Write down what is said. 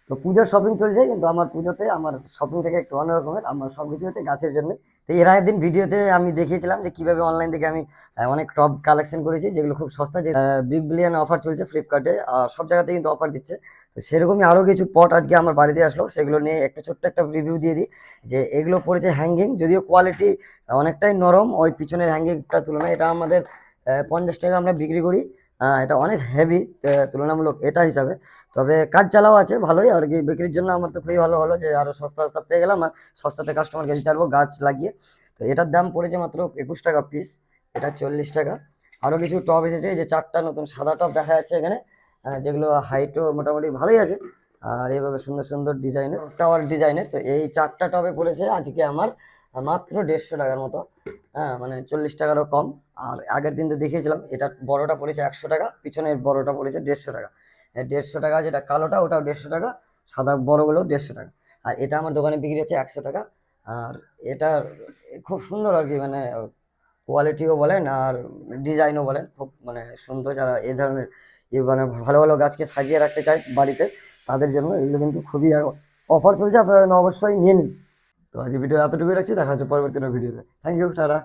তো পুজোর শপিং চলছে, কিন্তু আমার পুজোতে আমার শপিং থেকে একটু অন্যরকমের, আমার সবকিছু হচ্ছে গাছের জন্য। তো এর আগের দিন ভিডিওতে আমি দেখিয়েছিলাম যে কিভাবে অনলাইন থেকে আমি অনেক টব কালেকশন করেছি, যেগুলো খুব সস্তা, যে বিগ বিলিয়ন অফার চলছে ফ্লিপকার্টে, সব জায়গাতে কিন্তু অফার দিচ্ছে। তো সেরকমই আরও কিছু পট আজকে আমার বাড়িতে আসলো, সেগুলো নিয়ে একটু ছোট্ট একটা রিভিউ দিয়ে দিই। যে এগুলো পড়েছে হ্যাঙ্গিং, যদিও কোয়ালিটি অনেকটাই নরম ওই পিছনের হ্যাঙ্গিংটার তুলনায়। এটা আমাদের 50 টাকা আমরা বিক্রি করি। এটা অনেক হেভি তুলনামূলক এটা হিসাবে। তবে কাজ চালাও আছে ভালোই আর কি, বিক্রির জন্য আমার তো খুবই ভালো হলো যে আরো সস্তা সস্তা পেয়ে গেলাম, আর সস্তাতে কাস্টমারকে দিতে পারবো গাছ লাগিয়ে। তো এটার দাম পড়েছে মাত্র 21 টাকা পিস, এটা 40 টাকা। আরো কিছু টব এসেছে, এই যে 4টা নতুন সাদা টব দেখা যাচ্ছে এখানে, যেগুলো হাইটও মোটামুটি ভালোই আছে। আর এইভাবে সুন্দর সুন্দর ডিজাইনের, টাওয়ার ডিজাইনের। তো এই 4টা টবে পড়েছে আজকে আমার মাত্র 150 টাকার মতো। হ্যাঁ, মানে 40 টাকারও কম। আর আগের দিন তো দেখিয়েছিলাম, এটা বড়টা পড়েছে 100 টাকা, পিছনের বড়টা পড়েছে 150 টাকা। 150 টাকা, যেটা কালোটা ওটাও 150 টাকা, সাদা বড়গুলো 150 টাকা। আর এটা আমার দোকানে বিক্রি হচ্ছে 100 টাকা। আর এটা খুব সুন্দর আর কি, মানে কোয়ালিটিও বলেন আর ডিজাইনও বলেন, খুব মানে সুন্দর। যারা এই ধরনের মানে ভালো ভালো গাছকে সাজিয়ে রাখতে চায় বাড়িতে, তাদের জন্য এগুলো কিন্তু খুবই অফার চলছে, আপনারা অবশ্যই নিয়ে নিন। তো আজ ভিডিও এতটুকুই রাখছি, দেখা হচ্ছে পরবর্তী ভিডিওতে। Thank you, tata.